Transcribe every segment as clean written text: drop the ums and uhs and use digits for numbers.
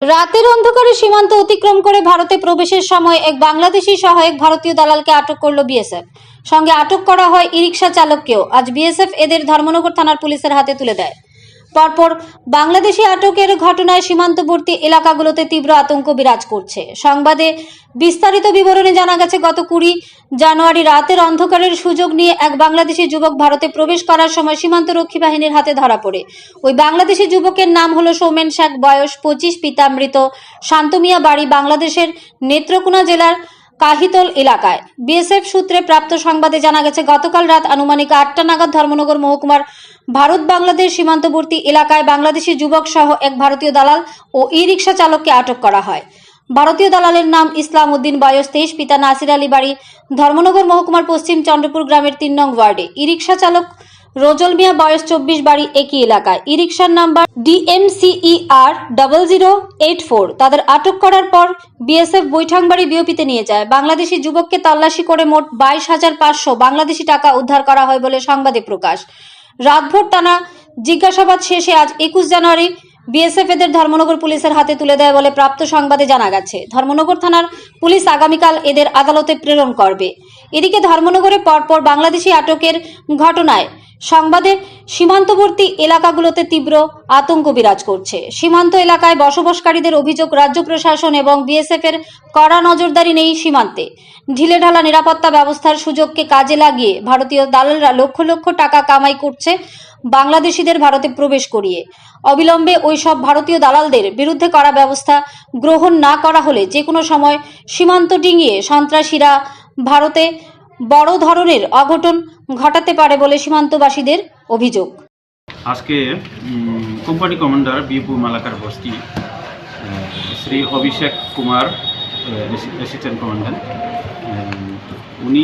রাতের অন্ধকারে সীমান্ত অতিক্রম করে ভারতে প্রবেশের সময় এক বাংলাদেশি সহ এক ভারতীয় দালালকে আটক করল বিএসএফ। সঙ্গে আটক করা হয় ই-রিকশা চালককেও। আজ বিএসএফ এদের ধর্মনগর থানার পুলিশের হাতে তুলে দেয়। পরপর বাংলাদেশি আটকের ঘটনায় সীমান্তবর্তী এলাকাগুলোতে তীব্র আতঙ্ক বিরাজ করছে। সংবাদে বিস্তারিত বিবরণে জানা গেছে, গত 20 জানুয়ারি রাতের অন্ধকারের সুযোগ নিয়ে এক বাংলাদেশি যুবক ভারতে প্রবেশ করার সময় সীমান্তরক্ষী বাহিনীর হাতে ধরা পড়ে। ওই বাংলাদেশি যুবকের নাম হলো সৌমেন শেখ, বয়স 25, পিতা মৃত, শান্ত মিয়া, বাড়ি বাংলাদেশের নেত্রকোনা জেলার কাহিতল এলাকায়। বিএসএফ সূত্রে প্রাপ্ত সংবাদে জানা গেছে, গতকাল রাত আনুমানিক 8টা নাগাদ ধর্মনগর মহকুমার ভারত বাংলাদেশ সীমান্তবর্তী এলাকায় বাংলাদেশি যুবক সহ এক ভারতীয় দালাল ও ই-রিকশা চালককে আটক করা হয়। ভারতীয় দালালের নাম ইসলাম উদ্দিন, বয়স 23, পিতা নাসির আলী, বাড়ি ধর্মনগর মহকুমার পশ্চিম চন্দ্রপুর গ্রামের 3 নং ওয়ার্ডে। ই-রিকশা চালক রোজল মিয়া, বয়স 24, বাড়ি একই এলাকায়। ই-রিকশার নাম্বার DMCER 0084। তাদের আটক করার পর বিএসএফ বৈঠাংবাড়ি বিওপিতে নিয়ে যায়। বাংলাদেশি যুবককে তল্লাশি করে মোট 22,500 বাংলাদেশি টাকা উদ্ধার করা হয় বলে সংবাদে প্রকাশ। রাতভর টানা জিজ্ঞাসাবাদ শেষে আজ 21 জানুয়ারি বিএসএফ এদের ধর্মনগর পুলিশের হাতে তুলে দেয় বলে প্রাপ্ত সংবাদে জানা গেছে। ধর্মনগর থানার পুলিশ আগামীকাল এদের আদালতে প্রেরণ করবে। এদিকে ধর্মনগরে পরপর বাংলাদেশি আটকের ঘটনায় সংবাদে সীমান্তবর্তী এলাকাগুলোতে তীব্র আতঙ্ক বিরাজ করছে। সীমান্ত এলাকায় বসবাসকারীদের অভিযোগ, রাজ্য প্রশাসন এবং বিএসএফ এর কড়া নজরদারি নেই সীমান্তে। ঢিলেঢালা নিরাপত্তা ব্যবস্থার সুযোগকে কাজে লাগিয়ে ভারতীয় দালালরা লক্ষ লক্ষ টাকা কামাই করছে বাংলাদেশিদের ভারতে প্রবেশ করিয়ে। অবিলম্বে ওই সব ভারতীয় দালালদের বিরুদ্ধে কড়া ব্যবস্থা গ্রহণ না করা হলে যে কোনো সময় সীমান্ত ডিঙিয়ে সন্ত্রাসীরা ভারতে বড় ধরনের অঘটন ঘটাতে পারে বলে সীমান্তবাসীদের অভিযোগ। আজকে কোম্পানি কমান্ডার বিপু মালাকার বস্তি শ্রী অভিষেক কুমার, অ্যাসিস্ট্যান্ট কমান্ড্যান্ট, উনি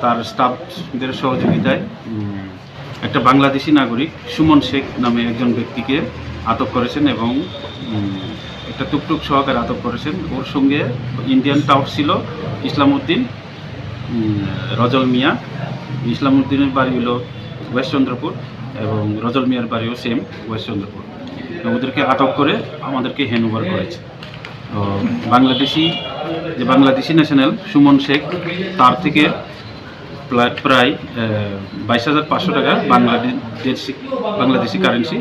তার স্টাফদের সহযোগিতায় একটা বাংলাদেশি নাগরিক সুমন শেখ নামে একজন ব্যক্তিকে আটক করেছেন এবং একটা টুকটুক সহকারে আটক করেছেন। ওর সঙ্গে ইন্ডিয়ান টাউট ছিল ইসলাম উদ্দিন, রজল মিয়া। ইসলাম উদ্দিনের বাড়ি হলো ওয়েস্ট চন্দ্রপুর এবং রজল মিয়ার বাড়িও সেম ওয়েস্ট চন্দ্রপুর। ওদেরকে আটক করে আমাদেরকে হ্যান্ডওভার করেছে। তো বাংলাদেশি ন্যাশনাল সুমন শেখ, তার থেকে প্রায় 22,500 টাকা বাংলাদেশি কারেন্সি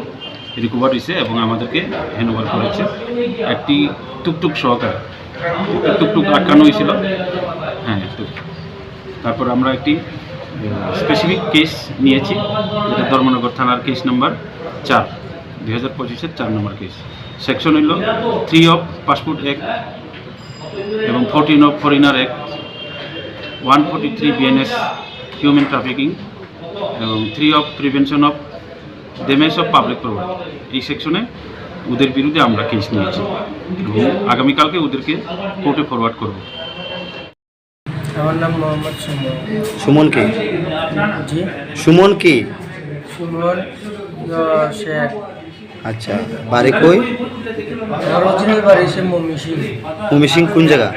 রিকভার হয়েছে এবং আমাদেরকে হ্যান্ডওভার করেছে। একটি টুকটুক সহকারে টুকটুক আটকানো হয়েছিল। হ্যাঁ, তারপর আমরা একটি স্পেসিফিক কেস নিয়েছি, যেটা ধর্মনগর থানার কেস নম্বর 4, 2025-এর 4 নম্বর কেস। সেকশন হইল 3 অফ পাসপোর্ট অ্যাক্ট এবং 14 of foreigner act, 143 BNS human trafficking এবং 3 of prevention of damage of public property. এই সেকশনে ওদের বিরুদ্ধে আমরা কেস নিয়েছি এবং আগামীকালকে ওদেরকে কোর্টে ফরওয়ার্ড করব। আমার নাম মোহাম্মদ সুমন। সুমন কে? জি, সুমন কে? সুমন শেখ। আচ্ছা, বাড়ি কই? আমার অরিজিনাল বাড়ি সে মমিসিং। মমিসিং কোন জায়গা?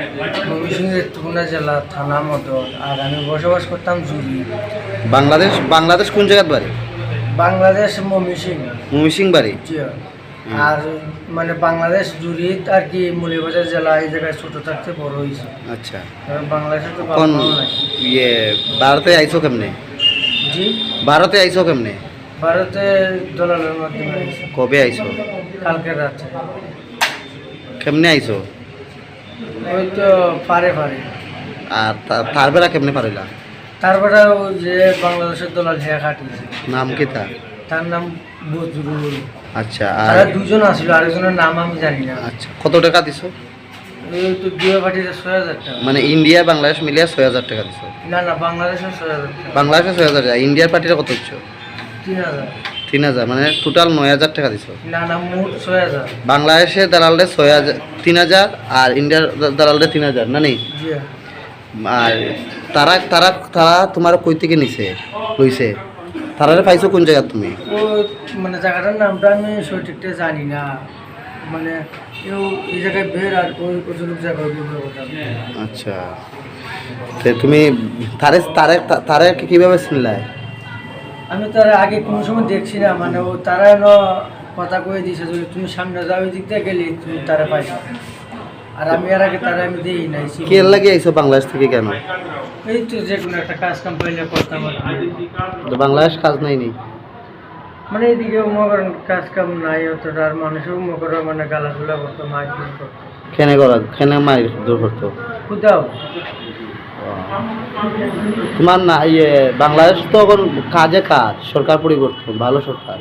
মমিসিং নেত্রকোনা জেলা, থানা মদন। আর আমি বসবাস করতাম জুরি। বাংলাদেশ কোন জায়গার বাড়ি? বাংলাদেশ মমিসিং। মমিসিং বাড়ি? জি। আর মানে বাংলাদেশ জুরিত আর কি মৌলভীবাজার জেলা, এই জায়গায় ছোটো থাকতে বড় হয়েছে। আচ্ছা, কারণ বাংলাদেশে তো কোন নাই। ভারতে আইছো কেমনে? জি, ভারতে আইছো কেমনে? ভারতে দলালের মাধ্যমে আইছে। কবে আইছো? কালকে রাতে। কেমনে আইছো? ওই তো পারে। আর তার বেলা কেমনে পারিলা? তারপরে ওই যে বাংলাদেশের দলাল হ্যাঁ খাটিয়েছে। নাম কি তার? তার নাম বজরুল। আচ্ছা, আর তারা দুজন আসছিল, আরেকজনের নাম আমি জানি না। আচ্ছা, কত টাকা দিছো? এই তো দুয়ে পাঠিয়েছে 6,000 টাকা। মানে ইন্ডিয়া বাংলাদেশ মিলিয়ে 6,000 টাকা দিছো? না, বাংলাদেশের 6,000 টাকা। বাংলাদেশে 6,000 টাকা, ইন্ডিয়ার পার্টিটা কত দিচ্ছ? 3,000। 3,000, মানে টোটাল 9,000 টাকা দিছো? না, মোট 6,000। বাংলাদেশের দালালদের 3,000 আর ইন্ডিয়ার দালালদের 3,000 না নেই? জি। আর তারা তারা তারা তোমার কই থেকে নিছে লইছে? তারা পাইছো কোন জায়গা তুমি? ও মানে জায়গাটার নামটা আমি সঠিকটা জানি না। মানে এই জায়গায় বের আর ওই কতটুকু জায়গায় কথা। আচ্ছা, তো তুমি তারে তারে তারে কিভাবে চিনলাই? আমি তার আগে কোনো সময় দেখছি না, মানে ও তারা কথা কয়ে দিছে যদি তুমি সামনে যাও ওই দিক দিয়ে গেলে তুমি তারা পাইছো। আর আমি এর আগে তারা আমি দিই নাই। কে লাগে আইছো বাংলাদেশ থেকে কেন? এই তো যে কোনো একটা কাজ কাম পাইলে করতাম আর কি। তো বাংলাদেশ কাজ নাই নি? মানে এইদিকে মনে কাজ কাম নাই অতটা, আর মানুষও মনে মানে গালাধুলা করতো, মারপিট করতো। খেনে করা খেনে মারি দূর করতো। কোথাও তোমার না ইয়ে বাংলাদেশ তো এখন কাজে কাজ, সরকার পরিবর্তন, ভালো সরকার।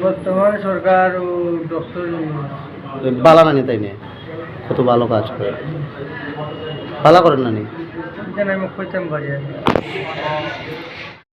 বর্তমান সরকার ও ডক্টর বালা নানি তাই নিয়ে কত ভালো কাজ করে, ভালো করেন নানি। এখানে আমি কইতাম পারি আর কি।